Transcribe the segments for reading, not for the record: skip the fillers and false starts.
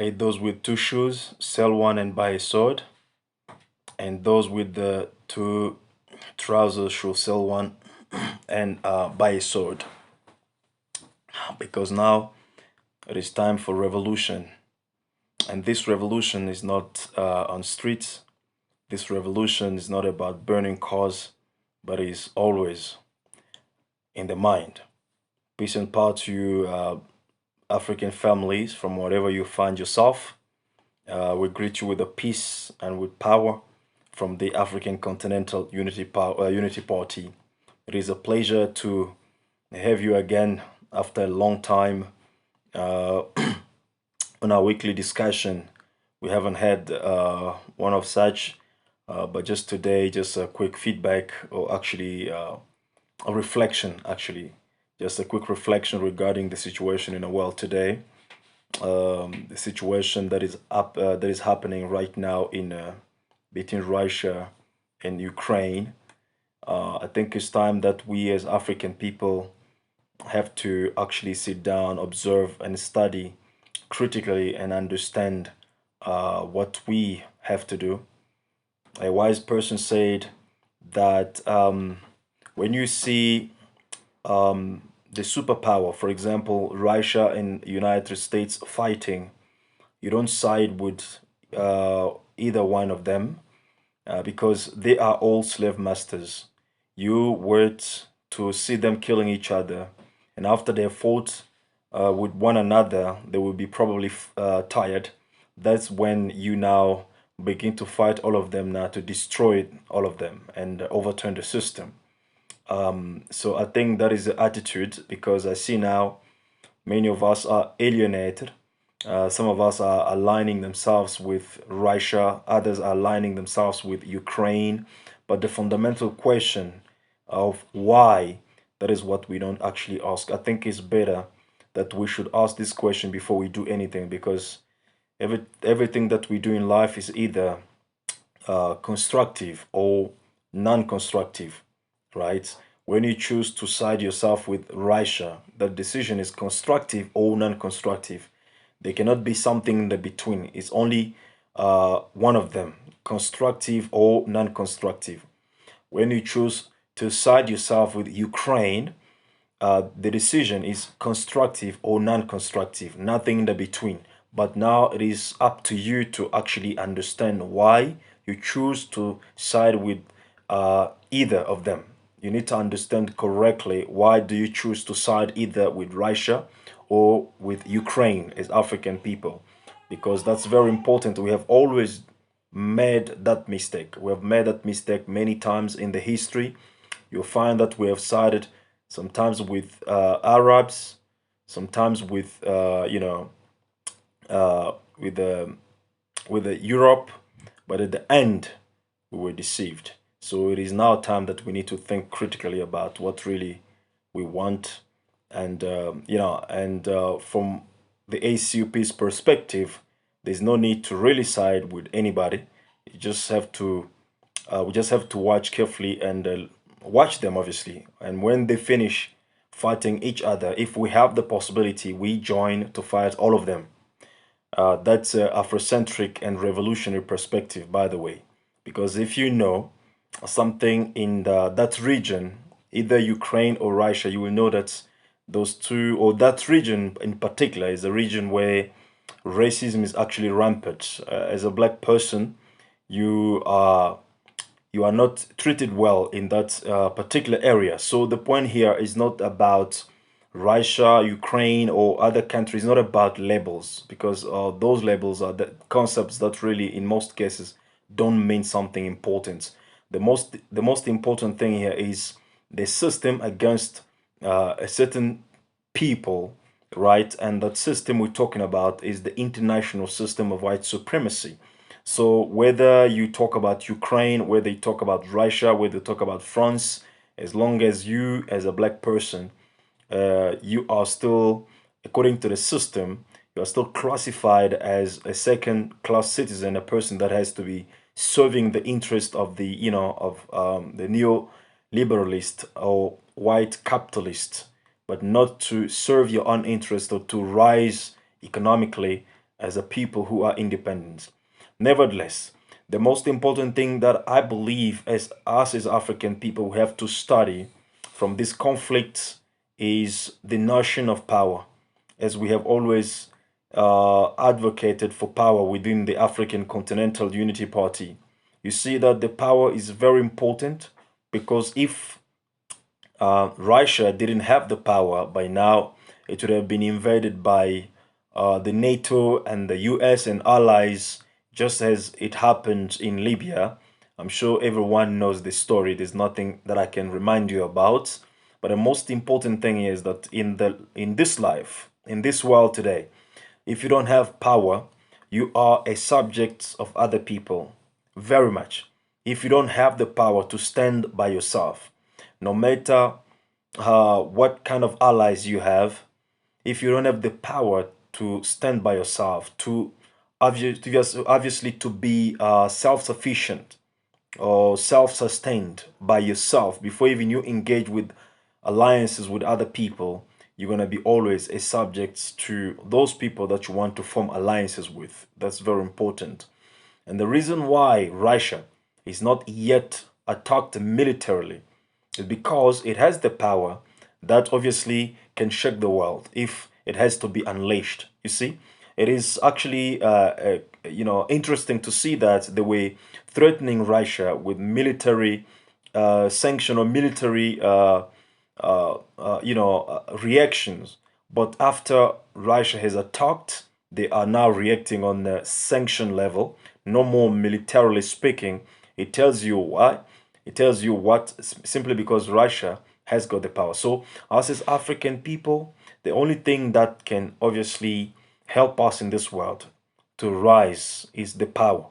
Let those with two shoes sell one and buy a sword, and those with the two trousers should sell one and buy a sword. Because now it is time for revolution, and this revolution is not on streets. This revolution is not about burning cars, but is always in the mind. Peace and power to you, African families, from wherever you find yourself. We greet you with a peace and with power from the African Continental Unity Party. It is a pleasure to have you again after a long time uh, on our weekly discussion. We haven't had one of such, but just today, just a quick feedback, or actually a reflection, actually, just a quick reflection regarding the situation in the world today, the situation that is happening right now in between Russia and Ukraine. I think it's time that we as African people have to actually sit down, observe, and study critically and understand what we have to do. A wise person said that when you see the superpower, for example, Russia and United States fighting, you don't side with either one of them because they are all slave masters. You wait to see them killing each other, and after they fought with one another, they will be probably tired. That's when you now begin to fight all of them now to destroy all of them and overturn the system. So I think that is the attitude because I see now many of us are alienated. Some of us are aligning themselves with Russia, others are aligning themselves with Ukraine. But the fundamental question of why, that is what we don't actually ask. I think it's better that we should ask this question before we do anything because everything that we do in life is either constructive or non constructive, right? When you choose to side yourself with Russia, the decision is constructive or non constructive. There cannot be something in the between. It's only one of them, constructive or non constructive. When you choose to side yourself with Ukraine, the decision is constructive or non constructive, nothing in the between. But now it is up to you to actually understand why you choose to side with either of them. You need to understand correctly why do you choose to side either with Russia or with Ukraine as African people, because that's very important. We have always made that mistake. We have made that mistake many times in the history. You'll find that we have sided sometimes with Arabs, sometimes with uh, with the with the Europe, but at the end we were deceived. So it is now time that we need to think critically about what really we want, and from the ACUP's perspective, there's no need to really side with anybody. You just have to we just have to watch carefully and watch them obviously. And when they finish fighting each other, if we have the possibility, we join to fight all of them. That's Afrocentric and revolutionary perspective, by the way. Because if you know something in that region, either Ukraine or Russia, you will know that those two, or that region in particular, is a region where racism is actually rampant. As a black person, you are you are not treated well in that particular area. So the point here is not about Russia, Ukraine, or other countries, not about labels, because those labels are the concepts that really, in most cases, don't mean something important. The most important thing here is the system against a certain people, right? And that system we're talking about is the international system of white supremacy. So whether you talk about Ukraine, whether you talk about Russia, whether you talk about France, as long as you, as a black person, you are still, according to the system, you are still classified as a second class citizen, a person that has to be serving the interest of the neoliberalist or white capitalist, but not to serve your own interest or to rise economically as a people who are independent. Nevertheless, the most important thing that I believe as us as African people we have to study from this conflict is the notion of power, as we have always advocated for power within the African Continental Unity Party. You see that the power is very important because if Russia didn't have the power by now, it would have been invaded by the NATO and the US and allies, just as it happened in Libya. I'm sure everyone knows this story. There's nothing that I can remind you about. But the most important thing is that in this life, in this world today, if you don't have power, you are a subject of other people. Very much. If you don't have the power to stand by yourself, no matter what kind of allies you have, if you don't have the power to stand by yourself, to obviously to be self-sufficient or self-sustained by yourself before even you engage with alliances with other people, you're going to be always a subject to those people that you want to form alliances with. That's very important. And the reason why Russia is not yet attacked militarily is because it has the power that obviously can shake the world if it has to be unleashed. You see, it is actually interesting to see that they were threatening Russia with military sanction or military reactions. But after Russia has attacked, they are now reacting on the sanction level, no more militarily speaking. It tells you why. It tells you what, simply because Russia has got the power. So, us as African people, the only thing that can obviously help us in this world to rise is the power.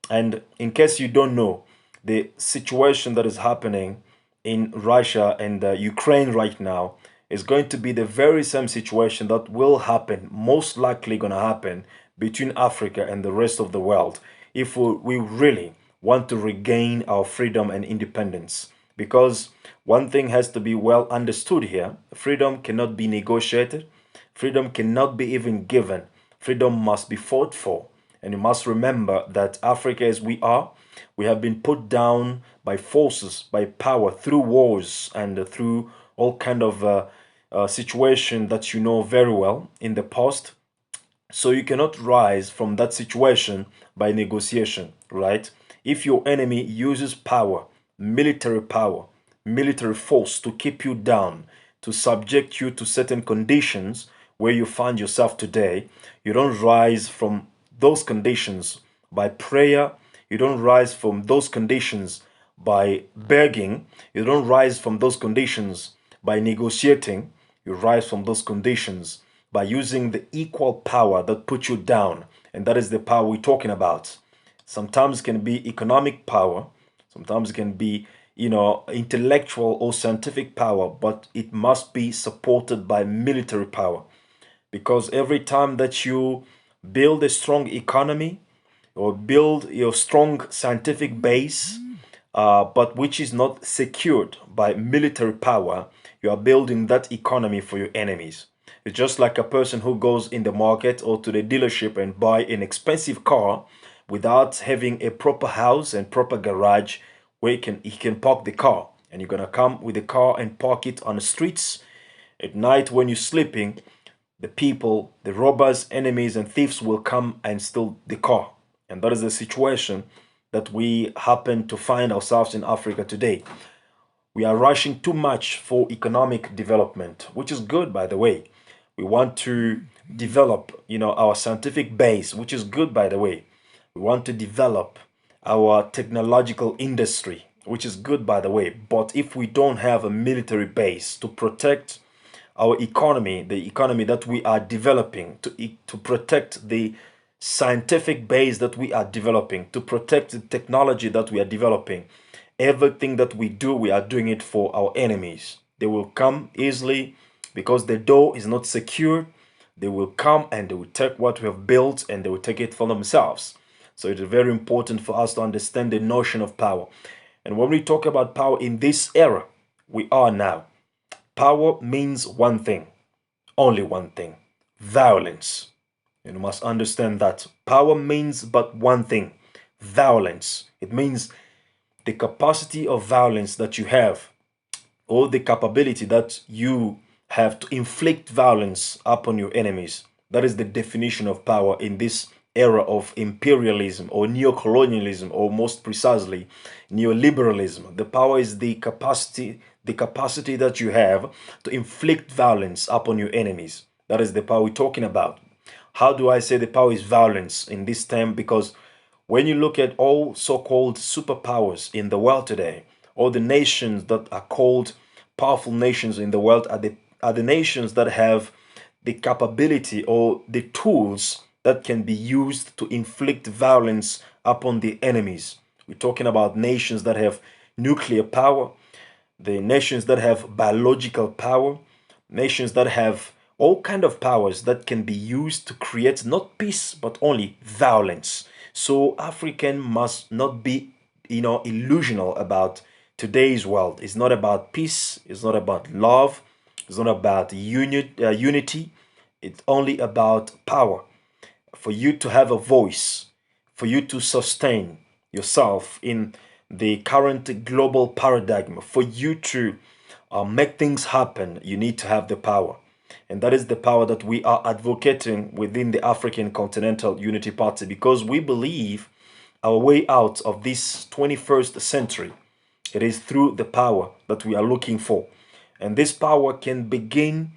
And in case you don't know, the situation that is happening in Russia and Ukraine right now is going to be the very same situation that will happen, most likely going to happen between Africa and the rest of the world if we really want to regain our freedom and independence. Because one thing has to be well understood here: freedom cannot be negotiated, freedom cannot be even given, freedom must be fought for. And you must remember that Africa, as we are, we have been put down by forces, by power, through wars and through all kind of situation that you know very well in the past. So you cannot rise from that situation by negotiation, right? If your enemy uses power, military force to keep you down, to subject you to certain conditions where you find yourself today, you don't rise from those conditions by prayer. You don't rise from those conditions by begging. You don't rise from those conditions by negotiating. You rise from those conditions by using the equal power that puts you down. And that is the power we're talking about. Sometimes it can be economic power. Sometimes it can be, intellectual or scientific power, but it must be supported by military power. Because every time that you build a strong economy or build your strong scientific base, but which is not secured by military power, you are building that economy for your enemies. It's just like a person who goes in the market or to the dealership and buy an expensive car without having a proper house and proper garage where he can park the car. And you're gonna come with the car and park it on the streets at night when you're sleeping. The people, the robbers, enemies, and thieves will come and steal the car. And that is the situation that we happen to find ourselves in Africa today. We are rushing too much for economic development, which is good, by the way. We want to develop, our scientific base, which is good, by the way. We want to develop our technological industry, which is good, by the way. But if we don't have a military base to protect our economy, the economy that we are developing, to protect the scientific base that we are developing, to protect the technology that we are developing, everything that we do, we are doing it for our enemies. They will come easily because the door is not secure. They will come and they will take what we have built and they will take it for themselves. So it is very important for us to understand the notion of power. And when we talk about power in this era we are now, power means one thing, only one thing: violence. You must understand that power means but one thing: violence. It means the capacity of violence that you have, or the capability that you have to inflict violence upon your enemies. That is the definition of power in this era of imperialism or neocolonialism, or most precisely neoliberalism. The power is the capacity that you have to inflict violence upon your enemies. That is the power we're talking about. How do I say the power is violence in this time? Because when you look at all so-called superpowers in the world today, all the nations that are called powerful nations in the world are the nations that have the capability or the tools that can be used to inflict violence upon the enemies. We're talking about nations that have nuclear power, the nations that have biological power, nations that have all kind of powers that can be used to create not peace but only violence. So African must not be, illusional about today's world. It's not about peace, it's not about love, it's not about unity. It's only about power. For you to have a voice, for you to sustain yourself in the current global paradigm, for you to make things happen, you need to have the power. And that is the power that we are advocating within the African Continental Unity Party, because we believe our way out of this 21st century, it is through the power that we are looking for. And this power can begin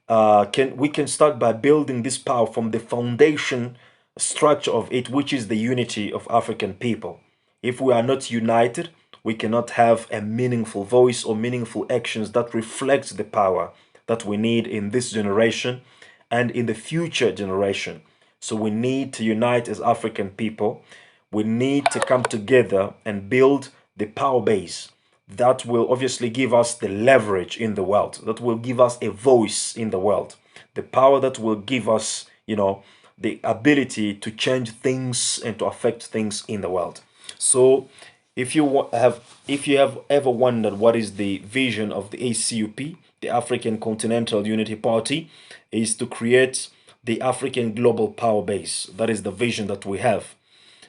can we can start by building this power from the foundation structure of it, which is the unity of African people. If we are not united, we cannot have a meaningful voice or meaningful actions that reflects the power that we need in this generation and in the future generation. So we need to unite as African people. We need to come together and build the power base that will obviously give us the leverage in the world, that will give us a voice in the world, the power that will give us, the ability to change things and to affect things in the world. So, if you have ever wondered what is the vision of the ACUP, the African Continental Unity Party, is to create the African global power base. That is the vision that we have,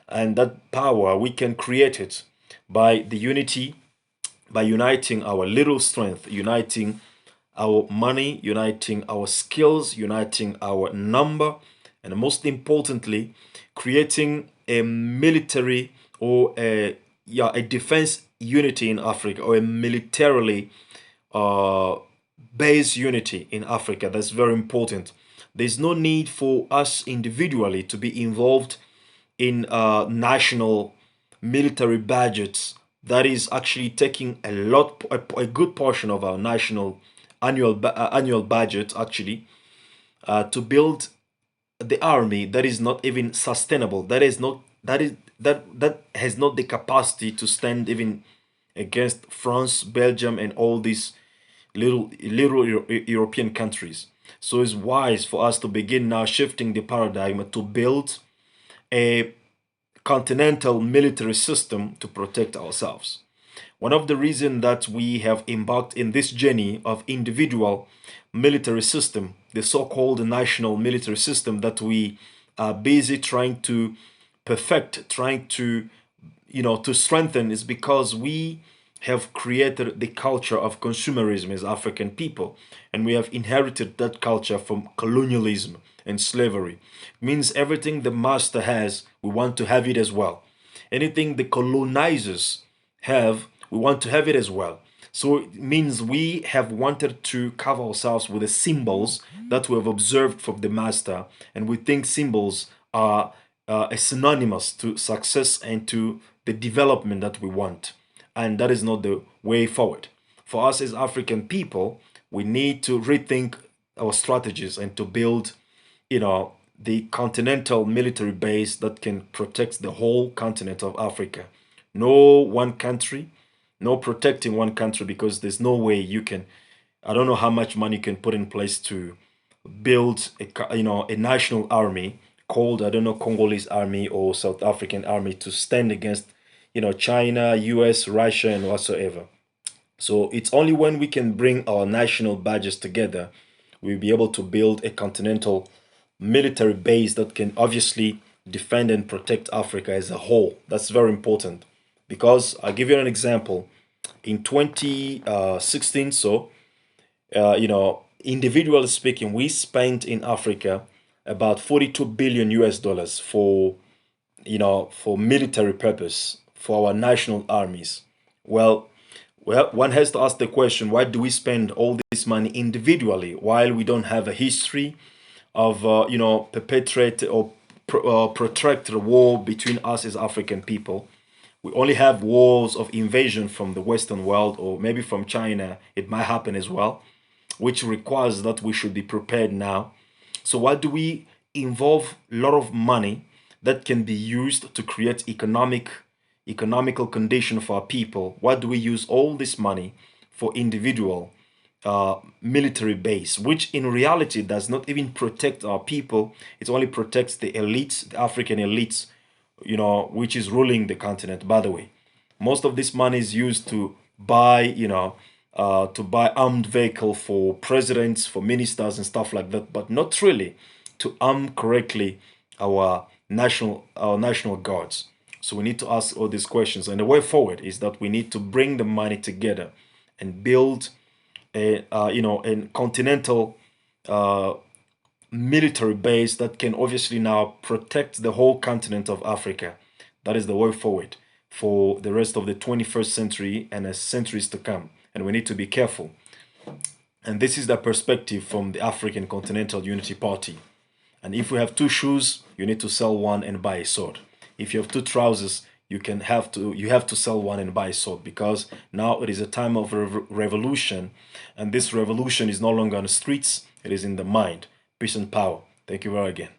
and that power we can create it by the unity, by uniting our little strength, uniting our money, uniting our skills, uniting our number, and most importantly, creating a military or a defense unity in Africa, or a militarily uh, based unity in Africa. That's very important. There's no need for us individually to be involved in national military budgets that is actually taking a good portion of our national annual budget actually, to build the army that is not even sustainable, that is not that is that has not the capacity to stand even against France, Belgium, and all these little European countries. So it's wise for us to begin now shifting the paradigm to build a continental military system to protect ourselves. One of the reasons that we have embarked in this journey of individual military system, the so-called national military system that we are busy trying to perfect, trying to, to strengthen, is because we have created the culture of consumerism as African people, and we have inherited that culture from colonialism and slavery. It means everything the master has, we want to have it as well. Anything the colonizers have, we want to have it as well. So it means we have wanted to cover ourselves with the symbols that we have observed from the master, and we think symbols are synonymous to success and to the development that we want. And that is not the way forward. For us as African people, we need to rethink our strategies and to build, the continental military base that can protect the whole continent of Africa. No one country, no protecting one country, because there's no way you can. I don't know how much money you can put in place to build a national army called, I don't know, Congolese army or South African army to stand against China, US, Russia, and whatsoever. So it's only when we can bring our national budgets together we'll be able to build a continental military base that can obviously defend and protect Africa as a whole. That's very important because I'll give you an example. In 2016, individually speaking, we spent in Africa about 42 billion US dollars for, for military purpose for our national armies. Well, one has to ask the question: why do we spend all this money individually while we don't have a history of, perpetrate or protracted war between us as African people? We only have wars of invasion from the Western world or maybe from China. It might happen as well, which requires that we should be prepared now. So why do we involve a lot of money that can be used to create economical condition for our people? Why do we use all this money for individual military base, which in reality does not even protect our people? It only protects the elites, the African elites, which is ruling the continent, by the way. Most of this money is used to buy, to buy armed vehicle for presidents, for ministers and stuff like that, but not really to arm correctly our national guards. So we need to ask all these questions. And the way forward is that we need to bring the money together and build a continental military base that can obviously now protect the whole continent of Africa. That is the way forward for the rest of the 21st century and as centuries to come. And we need to be careful. And this is the perspective from the African Continental Unity Party. And if we have two shoes, you need to sell one and buy a sword. If you have two trousers, you have to sell one and buy a sword, because now it is a time of revolution, and this revolution is no longer on the streets, it is in the mind. Peace and power. Thank you very again.